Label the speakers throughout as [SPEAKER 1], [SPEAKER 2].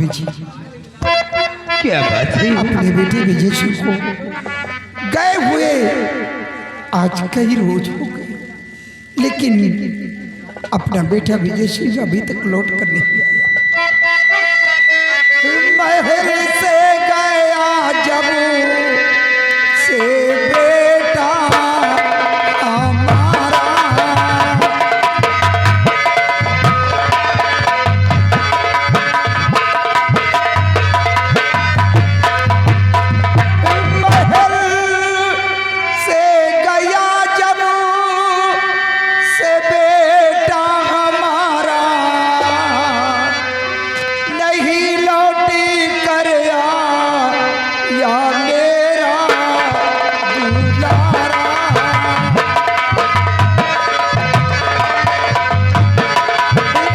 [SPEAKER 1] भाभी जी,
[SPEAKER 2] क्या बात है?
[SPEAKER 1] अपने बेटे विजय सिंह को गए हुए आज कई रोज हो गए, लेकिन अपना बेटा विजय सिंह अभी तक लौट कर नहीं आया। महल से गया जब से बेटा हमारा, महल से गया जब से बेटा हमारा, नहीं लौटी कर या मेरा दुलारा।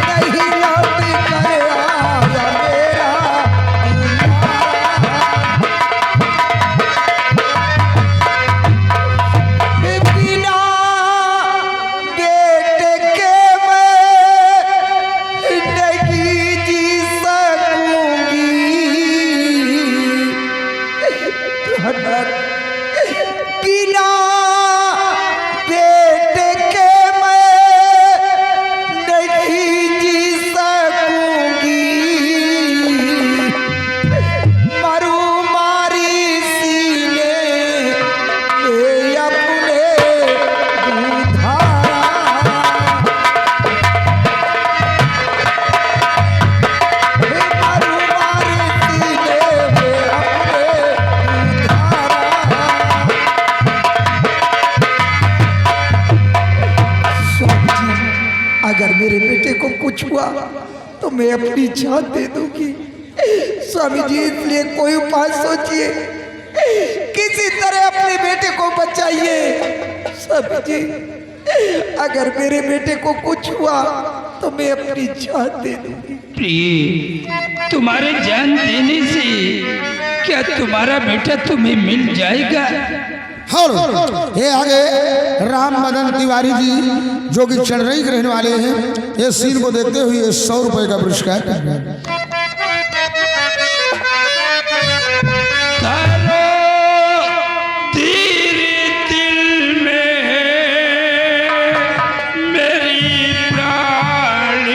[SPEAKER 1] नहीं लौटी कर या मेरा दुलारा। बिना बेटे के मैं नहीं जी सकूंगी, बिना बेटे के मैं नहीं जी सकूंगी, मरू मारी सीने में अपने दुधारा। मरू मारी सीने में अपने स्वामी जी, अगर मेरे बेटे को कुछ हुआ तो मैं अपनी जान दे दूंगी। स्वामी जी, इसलिए कोई उपाय सोचिए, किसी तरह अपने बेटे को बचाइए। स्वामी जी, अगर मेरे बेटे को कुछ हुआ तो मैं अपनी जान दे दूंगी।
[SPEAKER 2] प्रिय, तुम्हारे जान देने से क्या तुम्हारा बेटा तुम्हें मिल जाएगा?
[SPEAKER 3] ये आगे राम मदन तिवारी जी जो कि चढ़ई के रहने वाले हैं, ये सीन को देखते हुए 100 रुपए का पुरस्कार।
[SPEAKER 2] तारो तेरे दिल में मेरी प्राण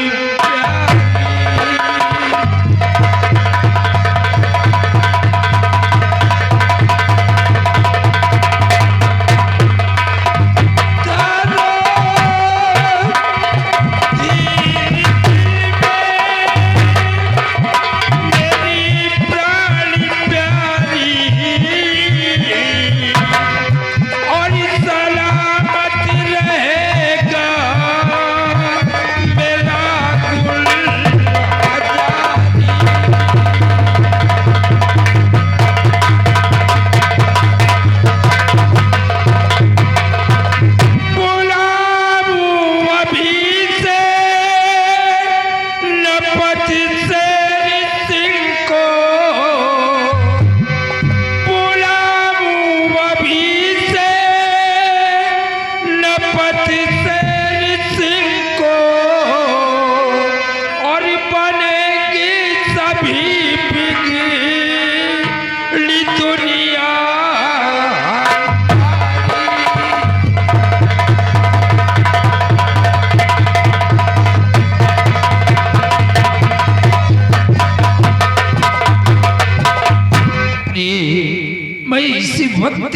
[SPEAKER 2] मैं इसी वक्त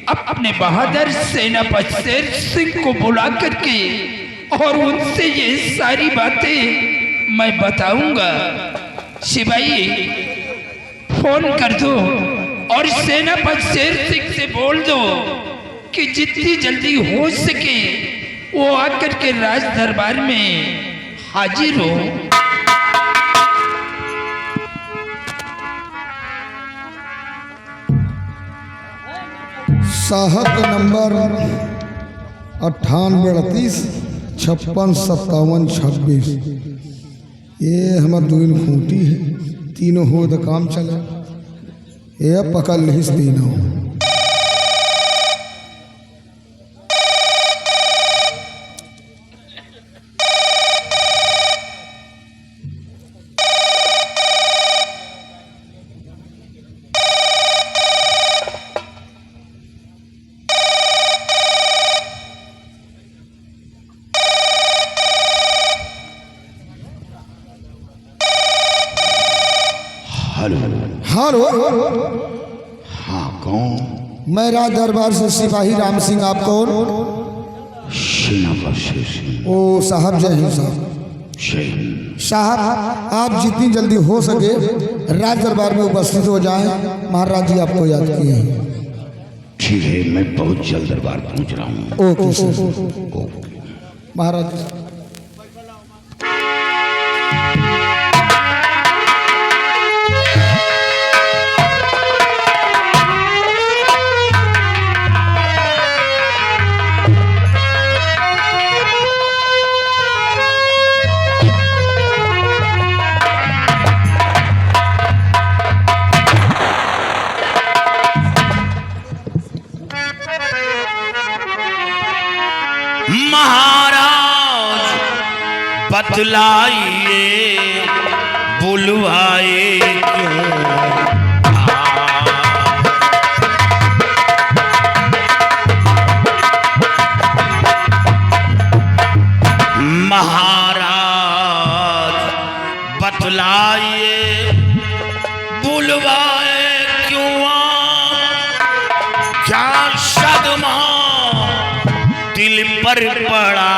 [SPEAKER 2] अपने बहादुर सेनापति शेर सिंह को बुला करके और उनसे ये सारी बातें मैं बताऊंगा। सिपाही फोन कर दो और सेनापति शेर सिंह से बोल दो कि जितनी जल्दी हो सके वो आकर के राज दरबार में हाजिर हो।
[SPEAKER 3] साहब नंबर 9838 56 57 26। ये हमार दुइन खूंटी है, तीनों हो तो काम चले। ये पकड़ लिस तीनों। हेलो,
[SPEAKER 4] हाँ कौन?
[SPEAKER 3] मैं राज दरबार से सिपाही राम सिंह। आप कौन?
[SPEAKER 4] सेनापति सिंह।
[SPEAKER 3] ओ साहब, जय हिंद साहब।
[SPEAKER 4] जय हिंद।
[SPEAKER 3] साहब, आप जितनी जल्दी हो सके राज दरबार में उपस्थित हो जाएं। महाराज जी आपको याद किए हैं।
[SPEAKER 4] ठीक है, मैं बहुत जल्द दरबार पहुंच रहा हूँ।
[SPEAKER 3] Okay sir.
[SPEAKER 4] ओके।
[SPEAKER 3] महाराज जी
[SPEAKER 4] महाराज बतलाइए, बुलवाए क्यों? महाराज बतलाइए, बुलवाए क्यों? क्या सदमा दिल पर पड़ा,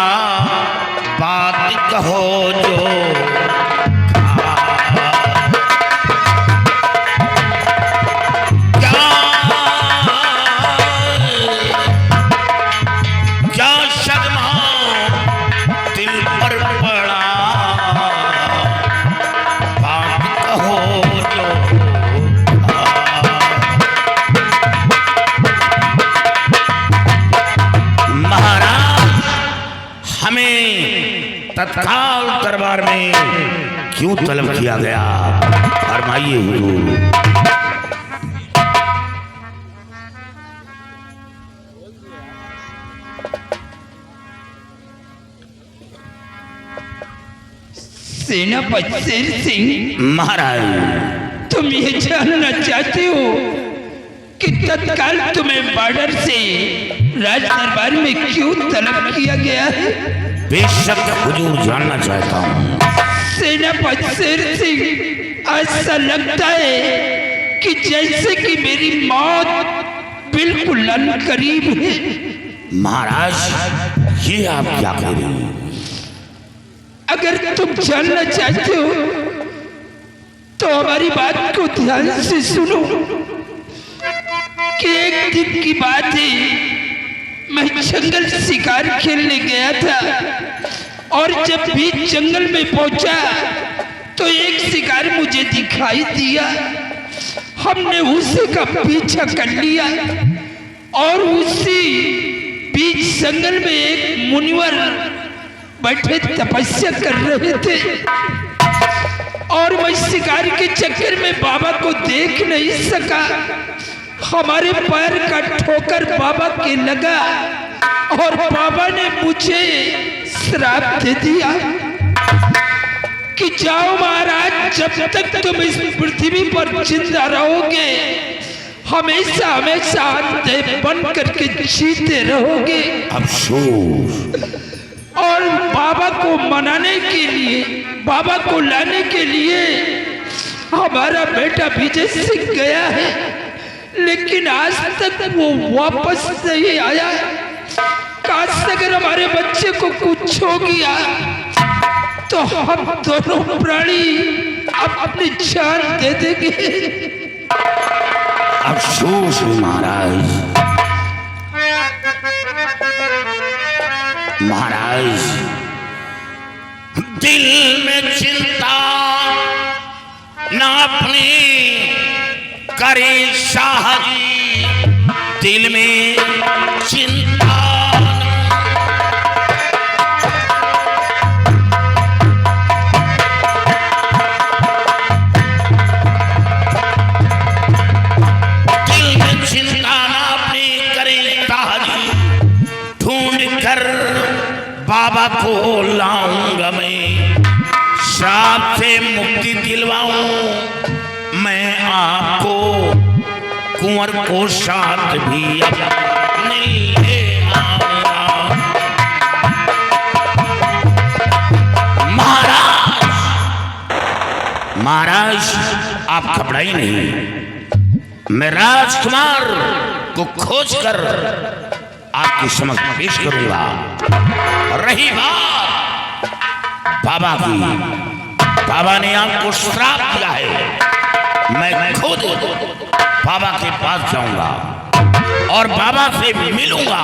[SPEAKER 4] बात कहो जो क्या सदमा दिल पर पड़ा, बात कहो जो महाराज हमें तत्काल दरबार में क्यों तलब किया गया? फरमाइए हुजूर।
[SPEAKER 2] सेनापति शेर सिंह,
[SPEAKER 4] महाराज
[SPEAKER 2] तुम ये जानना चाहते हो कि तत्काल तुम्हें बॉर्डर से राज दरबार में क्यों तलब किया गया है?
[SPEAKER 4] बेशक हुजूर जानना चाहता हूँ।
[SPEAKER 2] सेनापति शेर सिंह, ऐसा लगता है कि जैसे कि मेरी मौत बिल्कुल करीब है।
[SPEAKER 4] महाराज ये आप क्या कह रहे हैं?
[SPEAKER 2] अगर तुम जानना चाहते हो तो हमारी बात को ध्यान से सुनो कि एक दिन की बात है, मैं जंगल शिकार खेलने गया था और जब भी जंगल में पहुंचा तो एक शिकार मुझे दिखाई दिया। हमने उसी का पीछा कर लिया और उसी बीच जंगल में एक मुनिवर बैठे तपस्या कर रहे थे और मैं शिकार के चक्कर में बाबा को देख नहीं सका। हमारे पैर का ठोकर बाबा के लगा और बाबा ने मुझे श्राप दे दिया कि जाओ महाराज, जब तक तुम इस पृथ्वी पर जिंदा रहोगे हमेशा हमेशा अंधे बन करके जीते रहोगे।
[SPEAKER 4] अफसोस।
[SPEAKER 2] और बाबा को मनाने के लिए, बाबा को लाने के लिए हमारा बेटा विजय सिंह गया है, लेकिन आज तक वो वापस नहीं आया। काश अगर हमारे बच्चे को कुछ हो गया तो हम दोनों प्राणी अपनी जान दे देंगे।
[SPEAKER 4] अफसोस महाराज। महाराज दिल में चिंता ना अपनी करे शाहजी, दिल में चिंता बाबा को लाऊंगा, मैं श्राप से मुक्ति दिलवाऊं मैं आपको, कुंवर को साथ भी अपने ले आऊंगा। महाराज आप घबराइए नहीं, मैं राजकुमार को खोजकर आपके समक्ष पेश करूंगा। रही बात बाबा की, बाबा ने आपको श्राप दिया है। मैं खुद बाबा के पास जाऊंगा और बाबा से मिलूंगा,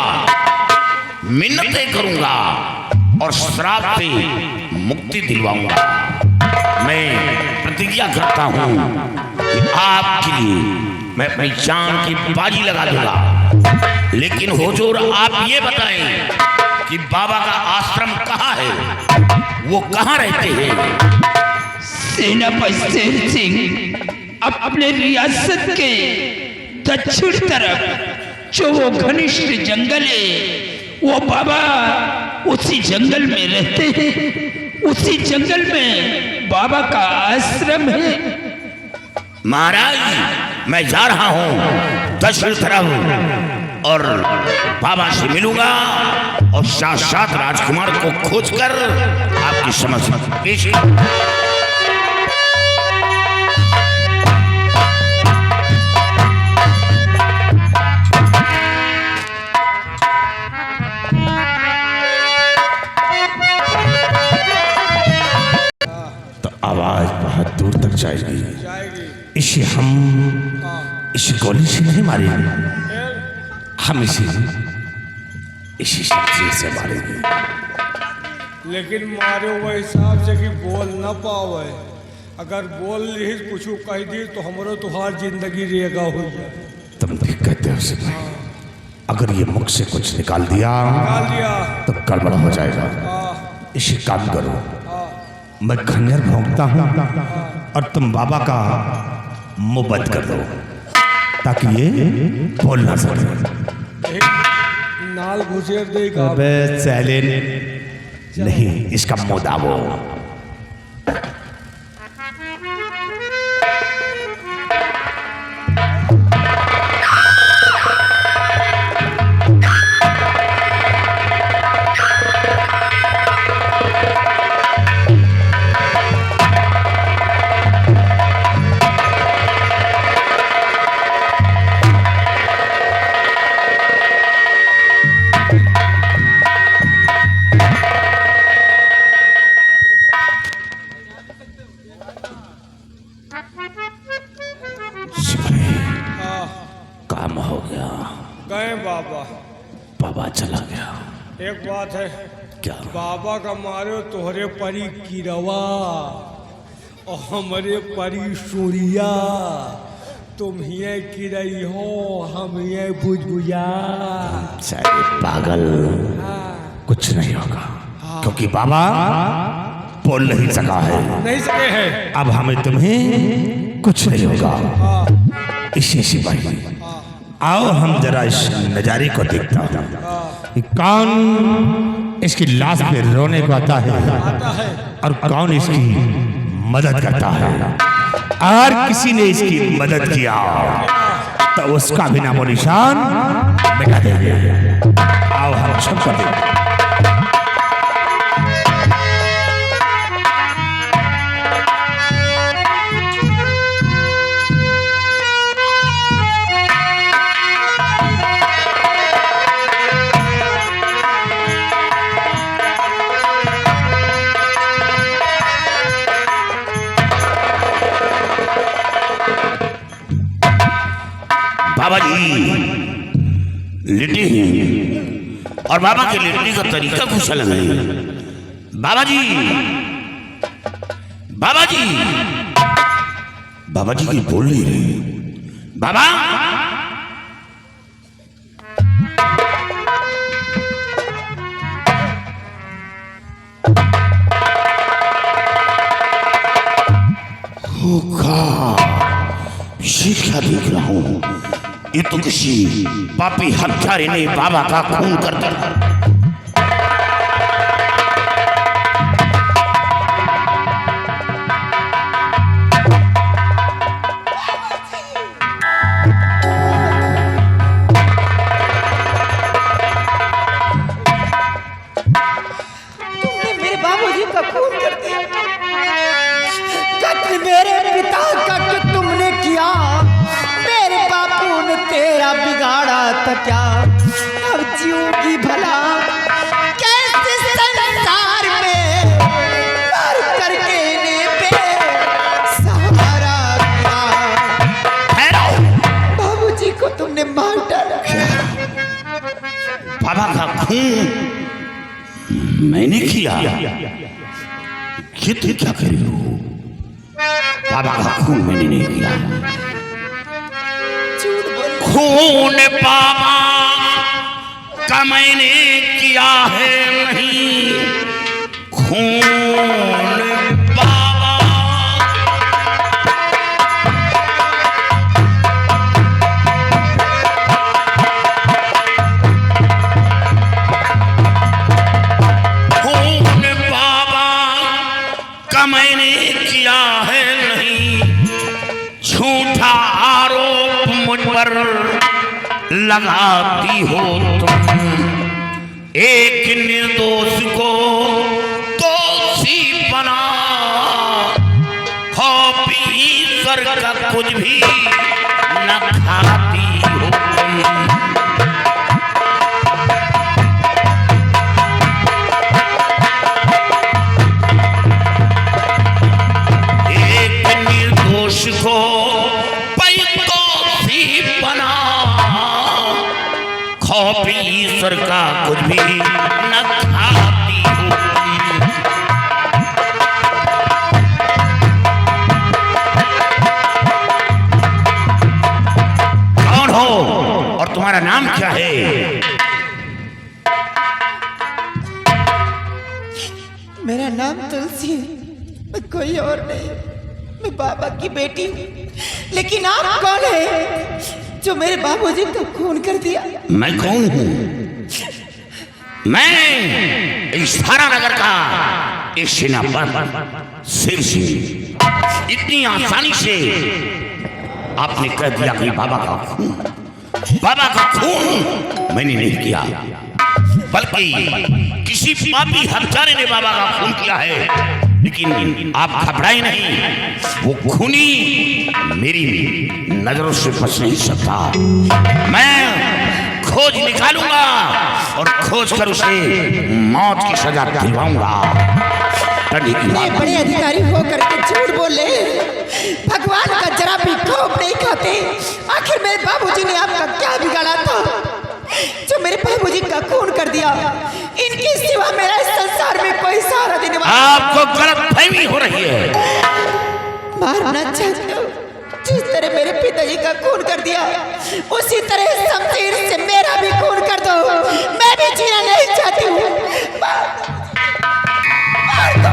[SPEAKER 4] मिन्नतें करूंगा और श्राप से मुक्ति दिलवाऊंगा। मैं प्रतिज्ञा करता हूं कि आपके लिए मैं अपनी जान की बाजी लगा दूंगा। लेकिन हुजूर आप ये बताएं कि बाबा का आश्रम कहाँ है, वो कहाँ रहते हैं?
[SPEAKER 2] सेनापति शेर सिंह अपने रियासत के दक्षिण तरफ जो वो घनिष्ठ जंगल है, वो बाबा उसी जंगल में रहते हैं। उसी जंगल में बाबा का आश्रम है।
[SPEAKER 4] महाराज, मैं जा रहा हूँ दक्षिण तरफ और बाबा से मिलूंगा और साक्षात राजकुमार को खोजकर आपकी समझ पेश आवाज बहुत दूर तक जाएगी। इसे हम इस गोली से नहीं मारेंगे, हम इसी शमशीर से मारेंगे।
[SPEAKER 5] लेकिन मारे वो हिसाब से कि बोल न पावे। अगर बोल रही कुछ कह दी तो हमरो तुहार जिंदगी रेगा हो जाए।
[SPEAKER 4] तुम भी कहते हो सिपाही, अगर ये मुख से कुछ निकाल दिया तो गड़बड़ हो जाएगा। इसे काम करो, मैं खंजर भोंकता हूँ और तुम बाबा का मुंह बंद कर दो ताकि ये बोल ना सके।
[SPEAKER 5] नाल घुसेर देगा।
[SPEAKER 4] अबे साइलेंट नहीं, इसका मुंह दाबो। काम हो गया।
[SPEAKER 5] गए बाबा।
[SPEAKER 4] बाबा चला गया।
[SPEAKER 5] एक बात है,
[SPEAKER 4] क्या?
[SPEAKER 5] बाबा का मारो तोहरे परी किरवा और हमारे परी सूर्या। तुम ही किरई हो, हम ये बुझबुझा।
[SPEAKER 4] सारे पागल, कुछ नहीं होगा क्योंकि बाबा बोल नहीं सका है।
[SPEAKER 5] नहीं सके हैं।
[SPEAKER 4] अब हमें तुम्हें कुछ नहीं होगा। इसी सिपाही, आओ हम जरा इस नजारे को देखता हूँ। कौन इसकी लाश पे रोने को आता है और कौन इसकी मदद करता है। अगर किसी ने इसकी मदद किया तो उसका भी नामो निशान मिटा देंगे। आओ हम सबको देखते। बाबा जी लेटे हैं और बाबा के लेटने का तरीका कुछ अलग है। बाबा जी, बाबा जी, बाबा जी की बोल नहीं रहे। बाबा, ये क्या देख रहा हूं? ये तो किसी पापी हत्यारे ने बाबा का खून कर दिया।
[SPEAKER 1] तुमने मेरे बाबूजी का खून कर दिया। कत्ल मेरे पिता का, तुम था क्या, अब जीऊंगी भला कैसे संसार में, मर करके ने पे सहारा क्या। बाबूजी को तुमने मार डाला।
[SPEAKER 4] बाबा का खून मैंने किया? ये तुम क्या कर रही हो? बाबा का खून मैंने नहीं किया। खून बाबा का मैंने किया है नहीं, खून बाबा खून बाबा का मैंने किया है नहीं, झूठा आरोप मुझ पर लगाती हो तुम, एक निर्दोष को दोषी बना, कॉपी कर का कुछ भी न खाती हो तुम। एक निर्दोष को कॉपी ईश्वर का कुछ भी न खाती हो। कौन हो और तुम्हारा नाम क्या है?
[SPEAKER 1] मेरा नाम तुलसी है, मैं कोई और नहीं, मैं बाबा की बेटी हूँ। लेकिन आप कौन है जो मेरे बाबूजी का खून कर दिया?
[SPEAKER 4] मैं कौन हूँ? मैं इस थारा नगर का इस सेनापति शेर सिंह। इतनी आसानी से आपने कह दिया कि बाबा का खून मैंने नहीं किया, बल्कि किसी पापी हत्यारे ने बाबा का खून किया है। लेकिन आप घबराए नहीं, वो खूनी मेरी नजरों से बच नहीं सकता। मैं खोज निकालूंगा और खोज कर उसे मौत की सजा दिलवाऊंगा।
[SPEAKER 1] बड़े अधिकारी होकर के झूठ बोले, भगवान का जरा भी खौफ नहीं खाते। आखिर मेरे बाबूजी ने आपका क्या बिगाड़ा था जो मेरे बाबूजी का खून कर दिया? इनके सिवा मेरा इस संसार में कोई सहारा देने वाला।
[SPEAKER 4] आपको गलतफहमी हो रही है।
[SPEAKER 1] मारना चाहते हो? जिस तरह मेरे पिताजी का खून कर दिया, उसी तरह शमशीर से मेरा भी खून कर दो। मैं भी जीना नहीं चाहती हूँ। मार दो।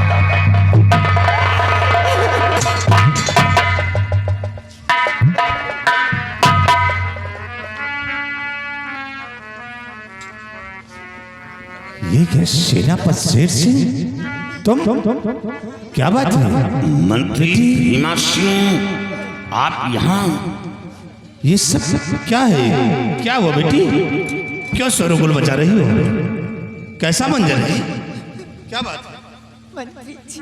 [SPEAKER 6] ये क्या सेनापति शेर सिंह? तुम क्या बात है?
[SPEAKER 4] मंत्री भीमा सिंह, आप यहाँ?
[SPEAKER 6] ये सब क्या है? क्या हुआ बेटी? क्यों शोरगुल मचा रही हो? कैसा मंजर है? क्या बात है?
[SPEAKER 1] मंत्री जी,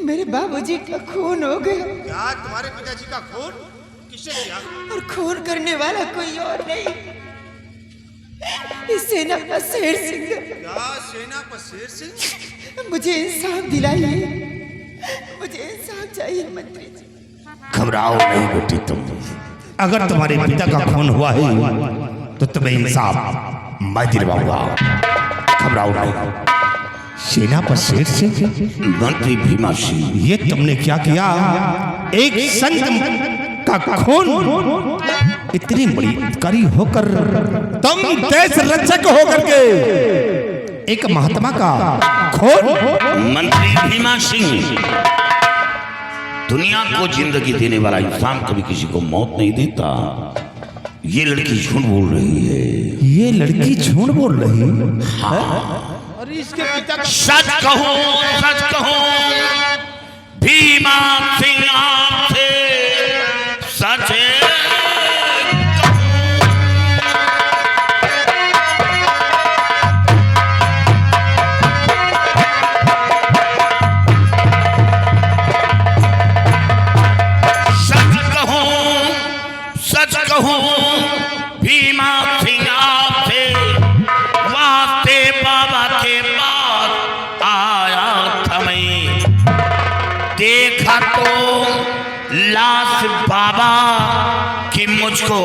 [SPEAKER 1] मेरे बाबूजी का खून हो गया।
[SPEAKER 6] क्या तुम्हारे पिताजी का खून? किसने किया?
[SPEAKER 1] और खून करने वाला कोई और नहीं, इस सेनापति शेर सिंह।
[SPEAKER 6] क्या सेनापति शेर सिंह?
[SPEAKER 1] मुझे इंसाफ दिलाइए, मुझे इंसाफ चाहिए मंत्री जी।
[SPEAKER 4] घबराओ नहीं बेटी तुम।
[SPEAKER 6] अगर तुम्हारे पिता का खून हुआ है तो तुम्हें इंसाफ मैं दिलवाऊंगा। घबराओ नहीं। सेनापति शेर सिंह,
[SPEAKER 4] मंत्री भीमा सिंह,
[SPEAKER 6] ये तुमने क्या किया? एक संत का खून, इतनी बड़ी अधिकारी होकर तुम देश रक्षक होकर के एक महात्मा का खून?
[SPEAKER 4] मंत्री भीमा सिंह, दुनिया को जिंदगी देने वाला इंसान कभी किसी को मौत नहीं देता। ये लड़की झूठ बोल रही है।
[SPEAKER 6] ये लड़की झूठ बोल रही है?
[SPEAKER 4] हाँ।
[SPEAKER 6] और इसके पिता
[SPEAKER 4] सच कहो भीमा सिंह आपसे सच कहूं भीमा सिंह आपसे वास्ते बाबा के पास आया था मैं। देखा तो लाश बाबा की मुझको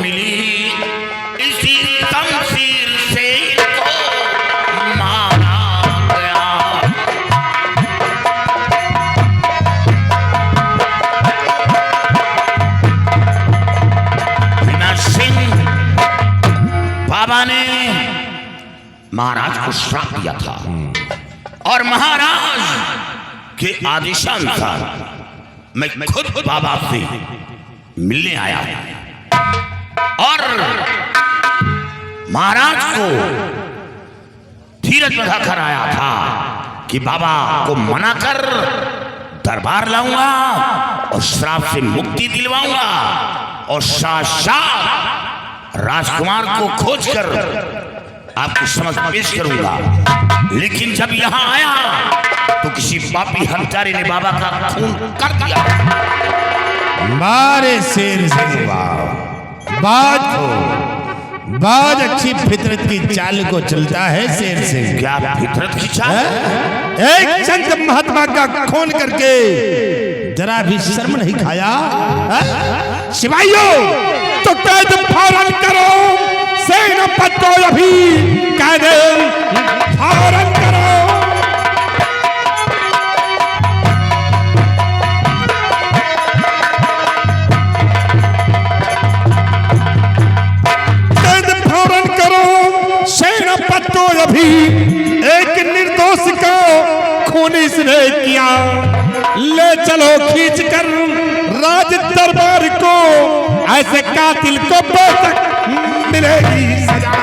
[SPEAKER 4] मिली, इसी शमशीर से इनको मारा गया। बिना सिंह बाबा ने महाराज को श्राप दिया था और महाराज के आदेशानुसार मैं खुद बाबा से मिलने आया और महाराज को धीरज बधाकर आया था कि बाबा को मना कर दरबार लाऊंगा और श्राप से मुक्ति दिलवाऊंगा और साक्षात राजकुमार को खोजकर आपके समक्ष पेश करूंगा। लेकिन जब यहां आया तो किसी पापी हत्यारे ने बाबा का खून कर दिया।
[SPEAKER 6] मारे शेर सिंह बाज अच्छी फितरत की चाल को चलता है शेर सिंह।
[SPEAKER 4] क्या फितरत की चाल?
[SPEAKER 6] एक संत महात्मा का खून करके जरा भी शर्म नहीं खाया? सिपाहियों तो कैद फौरन करो, सेनापति अभी कैद फौरन करो। सेनापति अभी एक निर्दोष को खून इसने किया, ले चलो खींच कर राज दरबार को, ऐसे कातिल को बेशक मिलेगी सजा।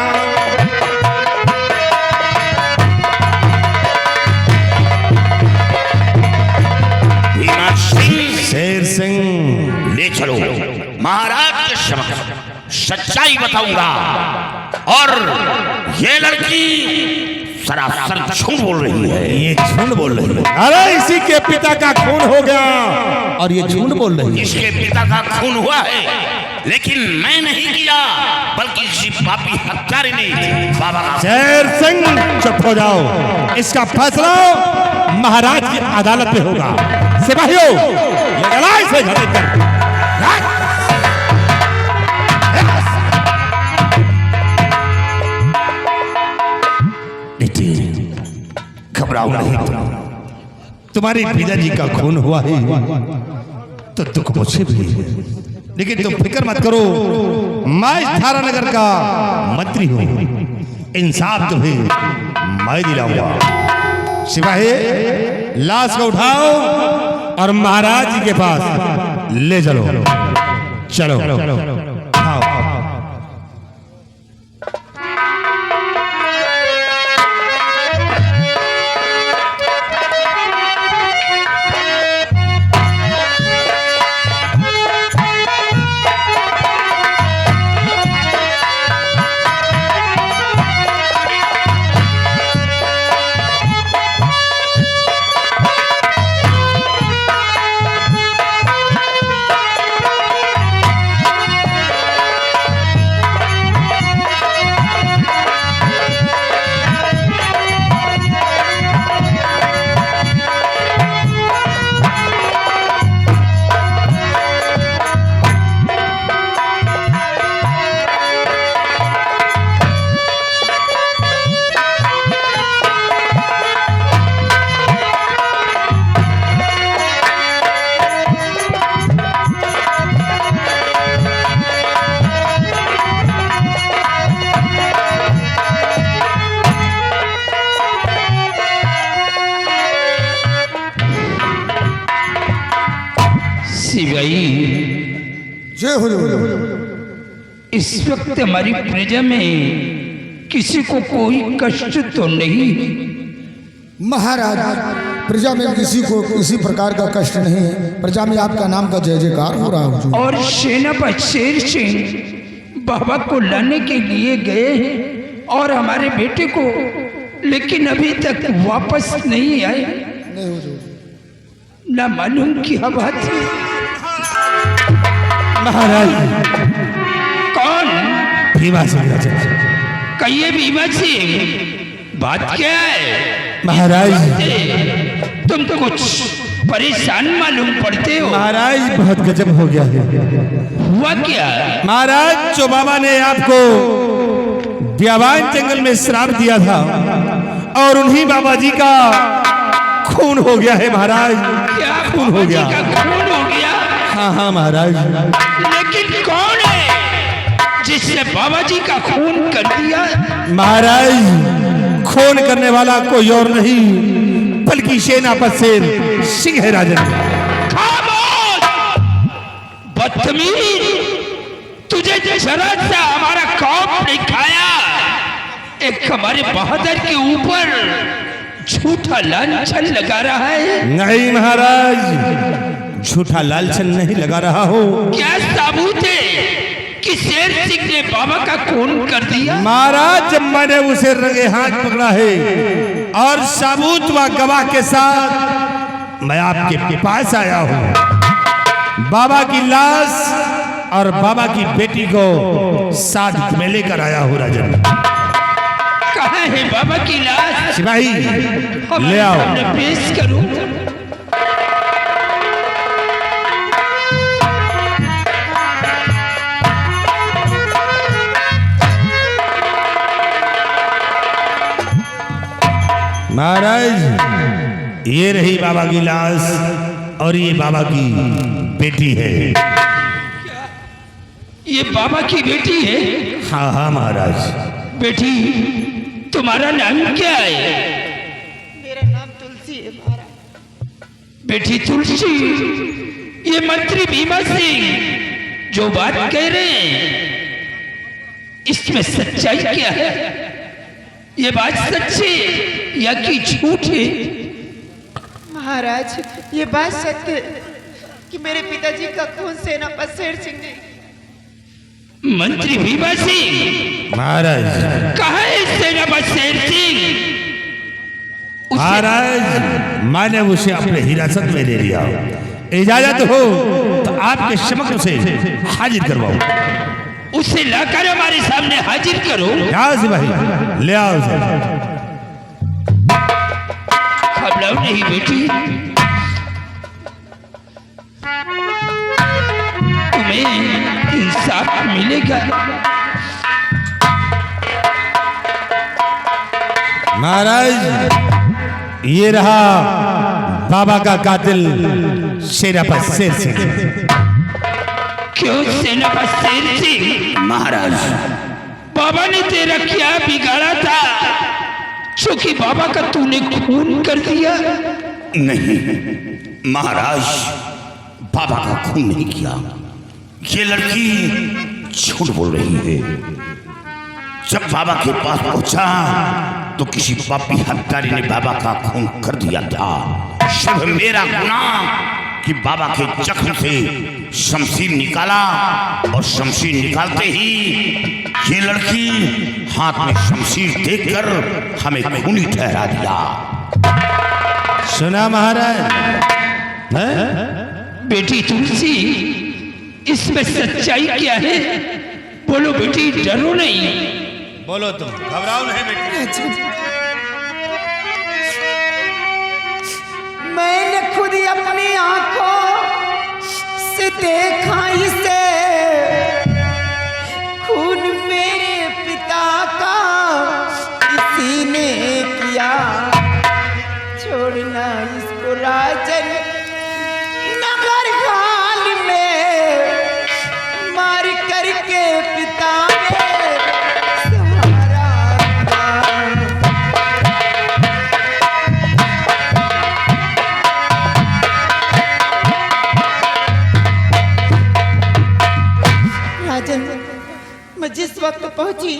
[SPEAKER 4] भीमा सिंह
[SPEAKER 6] शेर सिंह
[SPEAKER 4] ले चलो महाराज के समक्ष सच्चाई बताऊंगा और ये लड़की सरासर झूठ बोल रही है।
[SPEAKER 6] ये झूठ बोल रही है। अरे इसी के पिता का खून हो गया और ये झूठ बोल रही है।
[SPEAKER 4] इसके पिता का खून हुआ है लेकिन मैं नहीं किया, बल्कि इसी पापी हत्यारे ने बाबा का।
[SPEAKER 6] शेर सिंह चुप हो जाओ, इसका फैसला महाराज की अदालत में होगा। सिपाहियों ले चला इसे घर तक। घबराओ नहीं, तुम्हारे पिताजी का खून हुआ है तो दुख मुझे भी है, लेकिन तुम फिक्र मत करो, मैं थारा नगर का मंत्री हूं, इंसाफ तुम्हें मैं दिलाऊंगा। सिपाही लाश को उठाओ और महाराज जी के पास ले चलो। चलो आओ।
[SPEAKER 2] जय हो। इस वक्त हमारी प्रजा में किसी को कोई कष्ट तो नहीं?
[SPEAKER 3] महाराज प्रजा में किसी को किसी प्रकार का कष्ट नहीं है। प्रजा में आपका नाम का जय जयकार हो रहा है।
[SPEAKER 2] और सेनापति शेर सिंह बाबा को लाने के लिए गए हैं और हमारे बेटे को, लेकिन अभी तक वापस नहीं आए। ना मालूम क्या बात है।
[SPEAKER 6] महाराज भीमा सिंह राजन।
[SPEAKER 2] कहिए भीमा सिंह, बात क्या है?
[SPEAKER 6] महाराज,
[SPEAKER 2] तुम तो कुछ परेशान मालूम पड़ते हो।
[SPEAKER 6] महाराज बहुत गजब हो गया है।
[SPEAKER 2] हुआ क्या?
[SPEAKER 6] महाराज, जो बाबा ने आपको ब्यावान जंगल में श्राप दिया था और उन्हीं बाबा जी का खून हो गया है महाराज।
[SPEAKER 2] क्या
[SPEAKER 6] खून हो गया?
[SPEAKER 2] बाबा जी का खून हो गया?
[SPEAKER 6] हाँ हाँ महाराज।
[SPEAKER 2] लेकिन कौन है जिसने बाबा जी का खून कर दिया?
[SPEAKER 6] महाराज, खून करने वाला कोई और नहीं बल्कि सेनापति शेर सिंह है राजन।
[SPEAKER 2] खामोश! बदतमीज! तुझे जरा सा हमारा खौफ दिखाया। एक हमारे बहादुर के ऊपर झूठा लांछन लगा रहा है।
[SPEAKER 6] नहीं महाराज, झूठा लालचन नहीं लगा रहा हो।
[SPEAKER 2] क्या सबूत है कि शेर सिंह ने बाबा का खून कर दिया?
[SPEAKER 6] महाराज, जब मैंने उसे रंगे हाथ पकड़ा है और सबूत व गवाह के साथ मैं आपके पास आया हूँ। बाबा की लाश और बाबा की बेटी को साथ में लेकर आया हूँ राजन।
[SPEAKER 2] कहाँ है बाबा की लाश?
[SPEAKER 6] सिपाही ले आओ।
[SPEAKER 2] सामने पेश करूं।
[SPEAKER 6] महाराज, ये रही बाबा की लाश और ये बाबा की बेटी है।
[SPEAKER 2] ये बाबा की बेटी है?
[SPEAKER 6] हाँ हाँ महाराज।
[SPEAKER 2] बेटी, तुम्हारा नाम क्या है?
[SPEAKER 7] मेरा नाम तुलसी है महाराज।
[SPEAKER 2] बेटी तुलसी, ये मंत्री भीमा सिंह जो बात कह रहे हैं, इसमें सच्चाई क्या है? ये बात सच्ची या कि झूठ है?
[SPEAKER 7] महाराज, ये बात सत्य है कि मेरे पिताजी का खून सेनापति शेर सिंह ने।
[SPEAKER 2] मंत्री भीमा सिंह,
[SPEAKER 6] महाराज,
[SPEAKER 2] कहाँ है सेनापति शेर सिंह?
[SPEAKER 6] महाराज, मैंने उसे अपने हिरासत में ले लिया। इजाजत हो तो आपके समक्ष उसे हाजिर करवाओ।
[SPEAKER 2] उसे लाकर हमारे सामने हाजिर करो।
[SPEAKER 6] क्या सिपाही, ले आओ उसे।
[SPEAKER 2] घबराओ नहीं बेटी, तुम्हें इंसाफ मिलेगा।
[SPEAKER 6] महाराज, ये रहा बाबा का कातिल सेनापति शेर सिंह।
[SPEAKER 2] क्यों सेनापति शेर सिंह?
[SPEAKER 4] महाराज,
[SPEAKER 2] बाबा ने तेरा क्या बिगाड़ा था क्योंकि बाबा का तूने खून कर दिया?
[SPEAKER 4] नहीं महाराज, बाबा का खून नहीं किया। ये लड़की झूठ बोल रही है। जब बाबा के पास पहुंचा तो किसी पापी हत्यारे ने बाबा का खून कर दिया था। शुभ मेरा गुनाह कि बाबा के जख्म से शमशीर निकाला और शमशीर निकालते ही ये लड़की हाथ में शमशीर देखकर हमें खूनी ठहरा दिया।
[SPEAKER 6] सुना महाराज?
[SPEAKER 2] बेटी तुलसी, इसमें सच्चाई क्या है? बोलो बेटी, डरो नहीं।
[SPEAKER 6] बोलो तुम, घबराओ नहीं बेटी।
[SPEAKER 7] मैंने खुद ही अपनी आंखों से देखा इसे, खून मेरे पिता का इसी ने किया। छोड़ना इसको राजन, नगर हाल में मार करके पिता में सहारा राजन। मैं जिस वक्त पहुंची,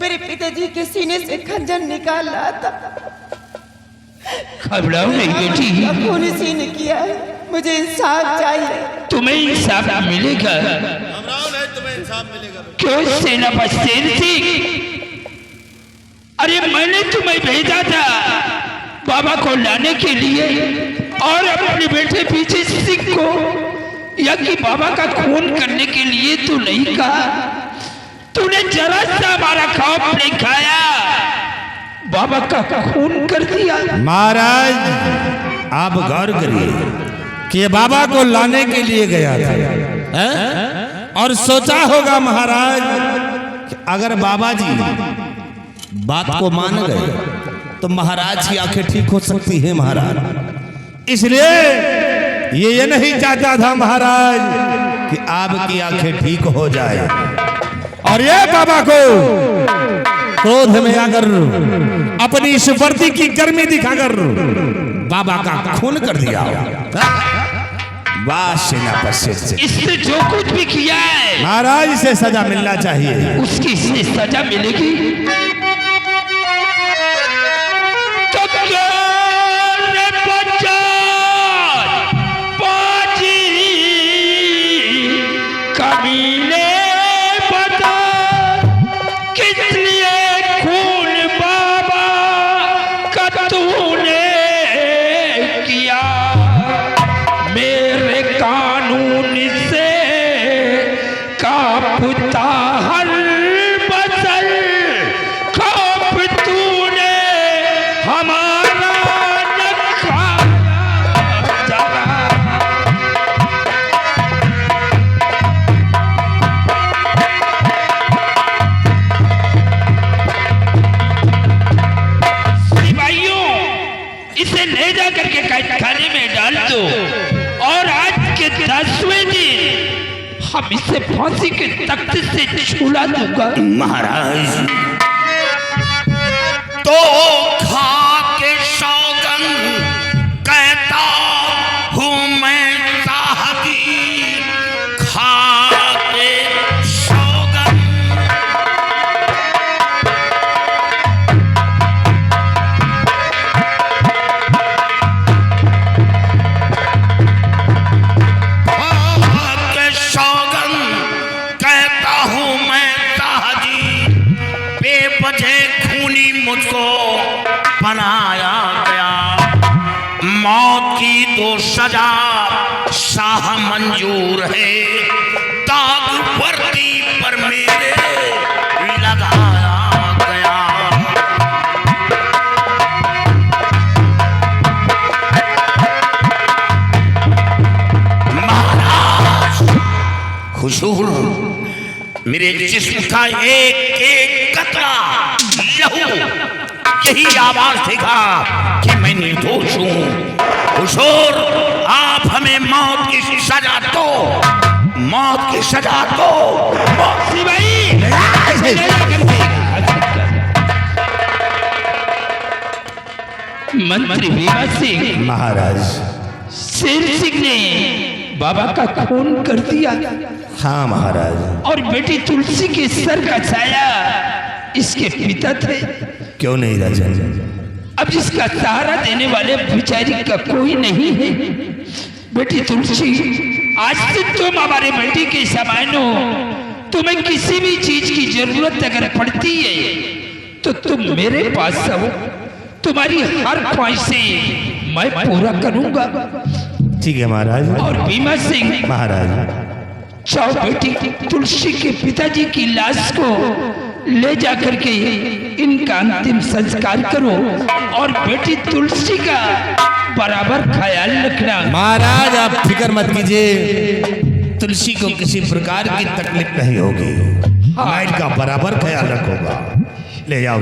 [SPEAKER 7] मेरे पिताजी के सीने से खंजर निकाल रहा था।
[SPEAKER 2] घबराओ नहीं बेटी,
[SPEAKER 7] खून इसी ने किया है। मुझे इंसाफ चाहिए।
[SPEAKER 2] तुम्हें इंसाफ मिलेगा। क्यों सेनापति शेर सिंह? अरे मैंने तुम्हें भेजा था बाबा को लाने के लिए और अपने बेटे पीछे सिंह को या कि बाबा का खून करने के लिए। तू नहीं कहा, तूने जरा जरा सा हमारा खौफ नहीं खाया, बाबा का खून कर दिया।
[SPEAKER 6] महाराज आप गौर करिए कि बाबा को लाने के लिए गया था, हैं? और सोचा होगा महाराज कि अगर बाबा जी बात को मान गए तो महाराज की आंखें ठीक हो सकती है महाराज। इसलिए ये नहीं चाहता था महाराज कि आपकी आंखें ठीक हो जाए, और ये बाबा को क्रोध में आकर अपनी इस वर्दी की गर्मी दिखाकर बाबा का खून कर दिया। वाह सेनापति से
[SPEAKER 2] इसने जो कुछ भी किया है
[SPEAKER 6] महाराज इसे सजा मिलना चाहिए।
[SPEAKER 2] उसकी इसे सजा मिलेगी। तो कमीने बता किस लिए खून बाबा का तूने किया, मेरे कानून से कांपता हर बदल, खौफ तूने हमारा न खाया। इसे ले जा करके कैदखाने में डाल दो, और आज के 10वें दिन हम इसे फांसी के तख्त से छुड़ा दूंगा।
[SPEAKER 4] महाराज तो खा के सौगंध कहता हूँ मैं साहबी, खा के सौगंध। मुझको बनाया गया, मौत की तो सजा शाह मंजूर है, दाग वर्दी पर मेरे लगाया गया। महाराज हुजूर, मेरे जिस्म का एक एक कतरा लहू यही आवाज देगा कि मैं निर्दोष हूं। हुजूर आप हमें मौत की सजा दो, मौत की सजा दो।
[SPEAKER 2] मंत्री भीमा सिंह
[SPEAKER 6] महाराज
[SPEAKER 2] शेर सिंह ने बाबा का खून कर दिया।
[SPEAKER 6] हाँ महाराज,
[SPEAKER 2] और बेटी तुलसी के सर का छाया इसके पिता थे।
[SPEAKER 6] क्यों नहीं राजन?
[SPEAKER 2] अब जिसका सहारा देने वाले बिचारी का कोई नहीं है। बेटी तुलसी, आज से तुम हमारे बेटी के समान हो। तुम्हें किसी भी चीज की जरूरत अगर पड़ती है तो तुम मेरे पास आओ, तुम्हारी हर ख्वाहिशें मैं पूरा करूंगा।
[SPEAKER 6] ठीक है महाराज।
[SPEAKER 2] और भीमा सिंह
[SPEAKER 6] महाराज,
[SPEAKER 2] जाओ बेटी तुलसी के पिताजी की लाश को ले जाकर के इनका अंतिम संस्कार करो, और बेटी तुलसी का बराबर ख्याल रखना।
[SPEAKER 6] महाराज आप फिक्र मत कीजिए, तुलसी को किसी प्रकार की तकलीफ नहीं होगी। मैं इनका बराबर ख्याल रखूंगा। ले जाओ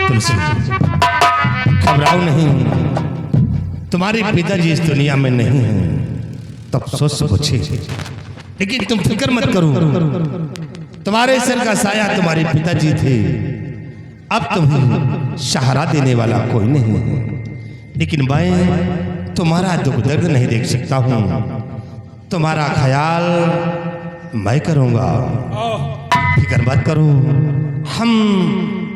[SPEAKER 6] तुलसी, घबराओ नहीं, तुम्हारे पिताजी इस दुनिया में नहीं हैं। तब सोच पूछे, लेकिन तुम फिक्र मत करो, तुम्हारे सिर का साया तुम्हारे पिताजी थे। अब तुम्हें सहारा देने वाला कोई नहीं है, लेकिन मैं तुम्हारा दुख दर्द नहीं देख सकता हूँ। तुम्हारा ख्याल मैं करूँगा, फिक्र मत करो, हम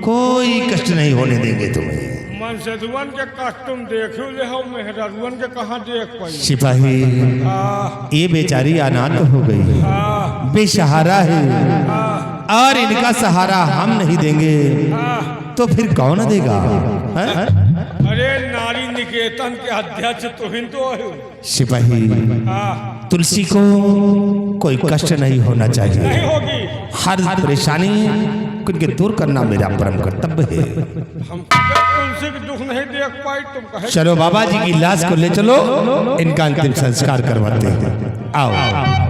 [SPEAKER 6] कोई कष्ट नहीं होने देंगे तुम्हें।
[SPEAKER 5] मनसदुअन के कस्टम देखो ले हो, मेहरारुअन के कहाँ देख पाई।
[SPEAKER 6] सिपाही, ये बेचारी अनाथ हो गई, बेसहारा है, और इनका सहारा हम नहीं देंगे तो फिर कौन देगा?
[SPEAKER 5] अरे नारी निकेतन के अध्यक्ष तो हिंदू हो।
[SPEAKER 6] सिपाही,
[SPEAKER 5] हाँ,
[SPEAKER 6] तुलसी को कोई कष्ट नहीं होना
[SPEAKER 5] नहीं
[SPEAKER 6] चाहिए।
[SPEAKER 5] होगी।
[SPEAKER 6] हर परेशानी उनके दूर करना मेरा परम कर्तव्य है।
[SPEAKER 5] हम तुलसी के दुख नहीं देख पाई, तुम कहे।
[SPEAKER 6] चलो बाबा जी की लाश को ले चलो, इनका अंतिम संस्कार करवाते हैं। आओ।